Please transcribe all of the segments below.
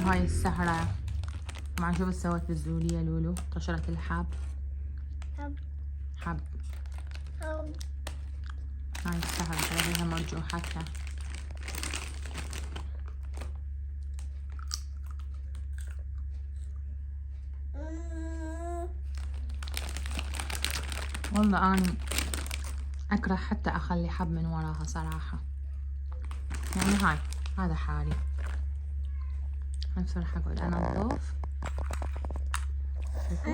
هاي السهرة مع شو سوت بالزولية لولو؟ طشرت الحب. حب. هاي السهرة تلاقيها مرجوحتها. والله اني اكره حتى اخلي حب من وراها صراحة. يعني هذا حالي. هاي بصراحة اقعد انظف. شوفوا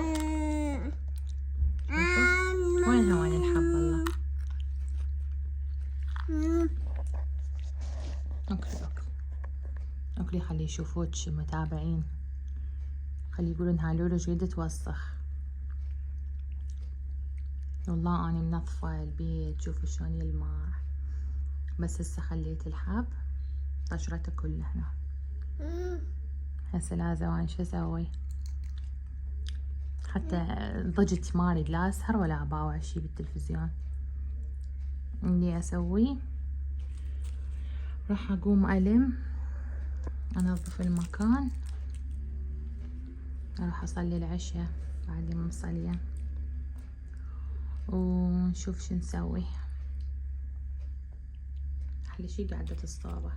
وين الحب والله. اكلي خلي يشوفوك المتابعين، خلي يقولون هاي لولو جيدة توسخ. والله اني منظفة البيت، شوفوا شلون يلمع، بس هسه خليت الحب طشرته كله هنا. هسه لازم اني شو اسوي؟ حتى ضجت ما اريد لا اسهر ولا اباوع شي بالتلفزيون. اللي اسويه راح اقوم انظف المكان، اروح اصلي العشاء بعد ما مصلية ونشوف شو نسوي. احلى شي قاعدة الصوبة.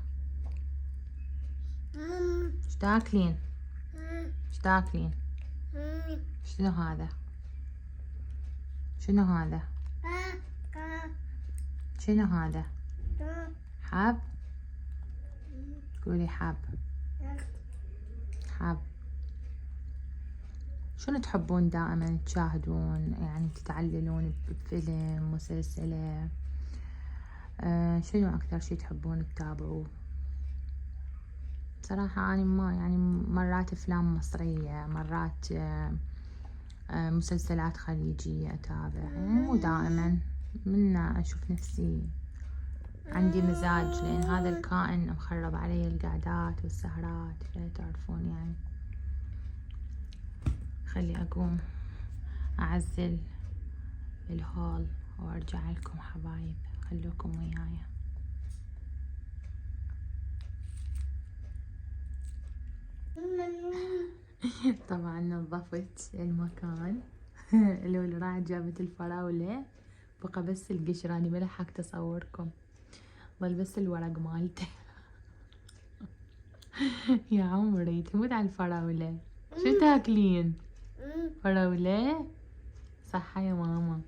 ايش تاكلين؟ ايش تاكلين؟ شنو هذا؟ شنو هذا؟ شنو هذا؟ حب؟ قولي حب. حب. شنو تحبون دائما تشاهدون، يعني تتعللون بفيلم مسلسلة؟ شنو اكثر شي تحبون تتابعوه؟ صراحة أنا ما يعني مرات أفلام مصرية، مرات مسلسلات خليجية أتابع، مو دائما. من أشوف نفسي عندي مزاج، لأن هذا الكائن مخرب علي القعدات والسهرات، تعرفون يعني. خلي أقوم أعزل الهول وأرجع لكم حبايب، خلوكم وياي. طبعا نظفت المكان. لولو راحت جابت الفراولة، بقى بس القشر، اني ما لحقت اصوركم، ظل بس الورق مالته. يا عمري تموت على الفراولة. شو تاكلين؟ فراولة؟ صحة يا ماما.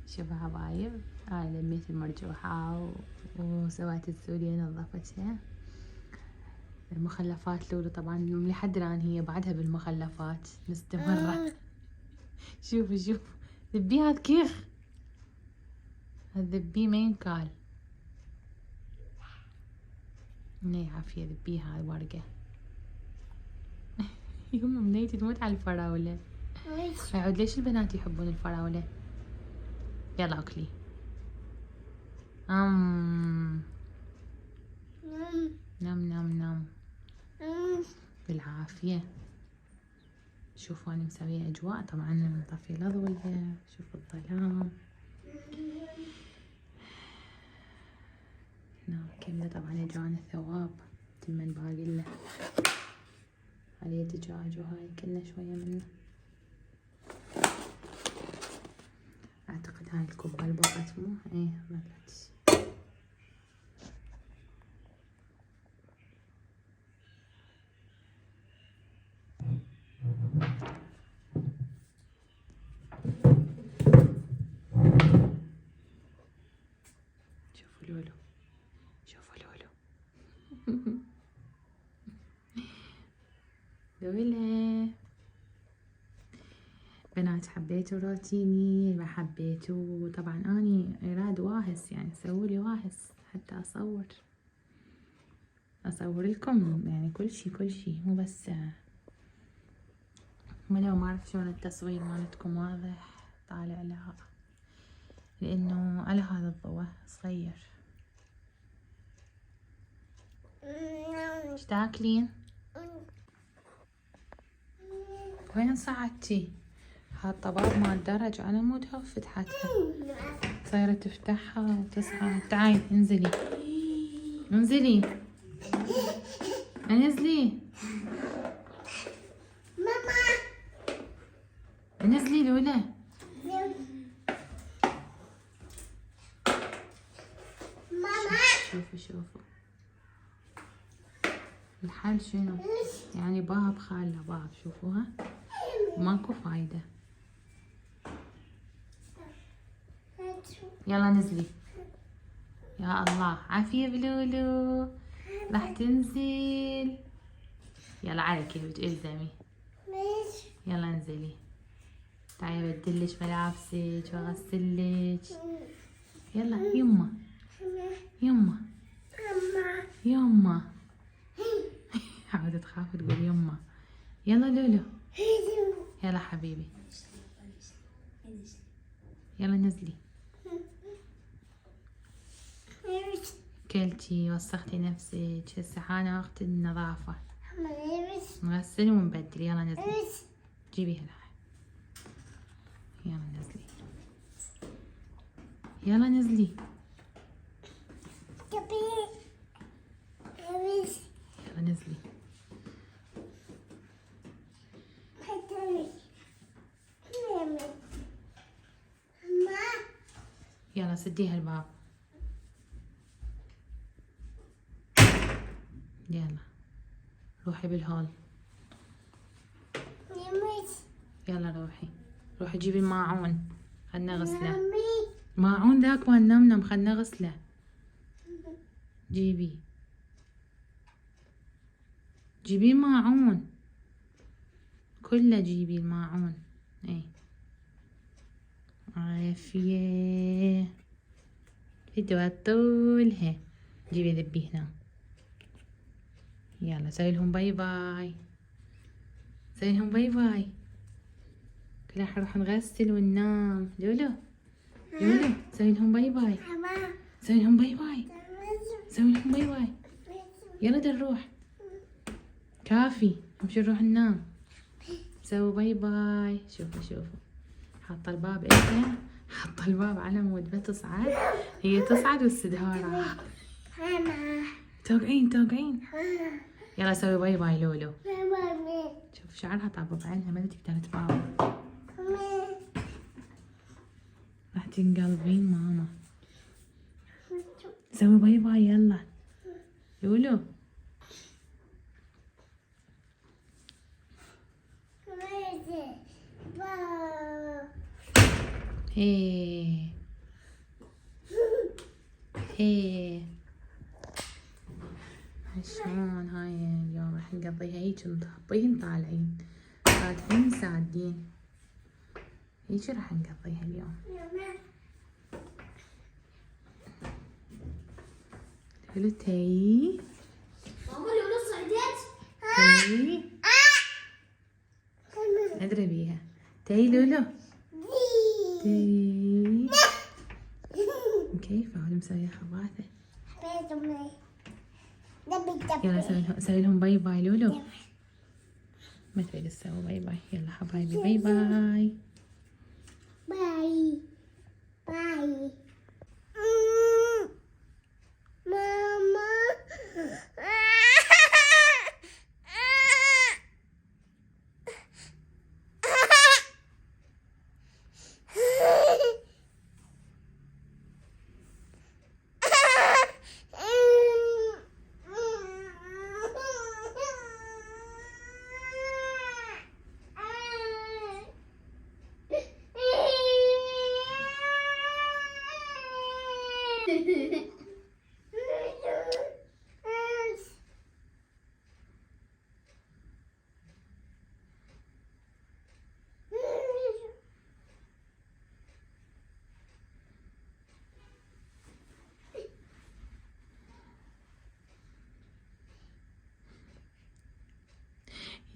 شوفوا حبايب، انا لميت المرجوحة وسويت الزولية نظفتها. المخلفات لولو طبعا لحد الان هي بعدها بالمخلفات مستمرة. شوفوا ذبيه هاد كيخ، هالذبيه ما ينكال. مني عافية ذبيه هاي ورقة. يما منيتي تموت على الفراولة. عود ليش البنات يحبون الفراولة؟ يلا اكلي. نم نم نم بالعافية. شوفوا أنا مسوية أجواء، طبعا مطفية الأضوية، شوفوا الظلام. هنا كملة طبعا أجوانا ثواب تمن باقي له عليه دجاج، وهاي كلنا شوية منه. أعتقد هاي الكوبا البقت مو ايه ظلت. شوفوا لولو، شوفوا لولو. لولو بنات، حبيتوا روتيني؟ ما حبيتوا؟ طبعا اني ايراد واهس، يعني سوولي واهس حتى اصور لكم يعني كل شي مو بس. ولو ما اعرف شلون التصوير مالتكم واضح طالع لها، لانه على هذا الضوء صغير. ايش تاكلين؟ وين صعدتي؟ هاد طباب مال الدرج انا مو فتحتها، صايرة تفتحها وتصعد. تعالي انزلي. انزلي ماما انزلي لولا. ماما شوفوا الحل شنو يعني. باب خاله باب، شوفوها ماكو فايدة. يلا نزلي. يا الله عافية بلولو، راح تنزل. يلا على كيفك الزمي. يلا انزلي. تعالي بدلش ملابسك واغسلك. يلا يما يما يما. عاودة تخاف تقول يما. يلا لولو. يلا حبيبي يلا نزلي. كلتي وسختي نفسك، هسه حان وقت النظافة. نغسل ونبدل. يلا نزلي. جيبي هالحين. يلا نزلي. يلا نزلي. يلا نزلي. يلا سديها الباب. يلا روحي بالهول. يلا روحي جيبي الماعون خلنا نغسله. ماعون ذاك مال نمنم خلنا نغسله. جيبي ماعون كله، جيبي الماعون. اي عافية فدوى طولها. جيبي ذبي هنا. يلا سوي لهم باي باي. سوي لهم باي باي. كلنا حنروح نغسل وننام. لولو سوي لهم باي باي. سوي لهم باي باي. سوي لهم باي باي. يلا نروح. كافي نمشي نروح ننام. سوي باي باي. شوفوا حاطه الباب إلها، حاطه الباب على مود بتصعد. هي تصعد والسدهارة توقعين. يلا سوي باي باي لولو. شوف شعرها طابة بعينها ما تقدر تباوع. راح تنقلبين ماما. سوي باي باي يلا لولو. هي شلون هاي اليوم راح نقضيها هيج، مطبين طالعين فاتحين سادين، هيج راح نقضيها اليوم. لولو تي ادري بيها. تي لولو تي. كيف هذول مسوية خباثة. يلا سوي لهم باي باي لولو. ما تريد تسوي باي باي. يلا حبايبي باي باي. باي ماما.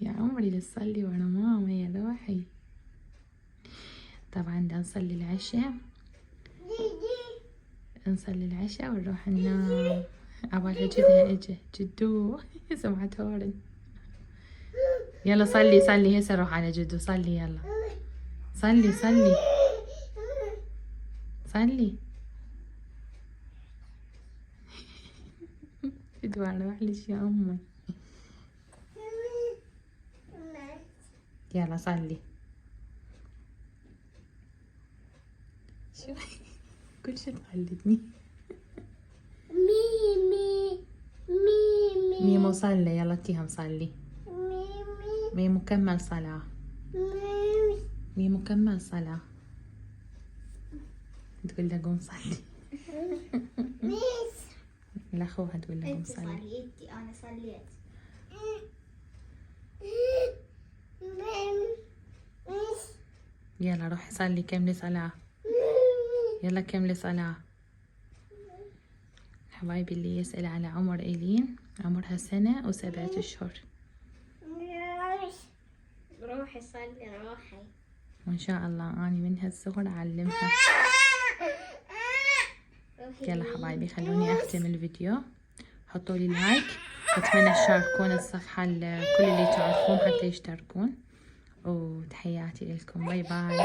يا عمري لتصلي وانا ماما يا روحي. طبعا دا نصلي العشاء، نصلي العشاء ونروح ننام. عبالها جدها جدو سمعت هورن. يلا صلي هسه روح على جدو. صلي يلا صلي جدو اروح ليش يا امي. يلا صلي. شو كل شي تقلدني. ميمي ميمي ميمو صلي، يلا تيها مصلي. ميمي ميمو كمل صلاة. ميمي ميمو كمل صلاة. تقول له قوم صلي. ميس لاخوها تقول له قوم انت صلي. صليتي انا صليت. ميس يلا روحي صلي كملي صلاة. يلا كملي صلاة. حبايبي اللي يسأل على عمر إيلين، عمرها 1 و7 أشهر، روحي صلي روحي. وإن شاء الله أني من هالصغر أعلمها. روحي يلا حبايبي خلوني أختم الفيديو. حطوا لي لايك، وأتمنى تشاركون الصفحة لكل اللي تعرفون حتى يشتركون، وتحياتي لكم. باي باي.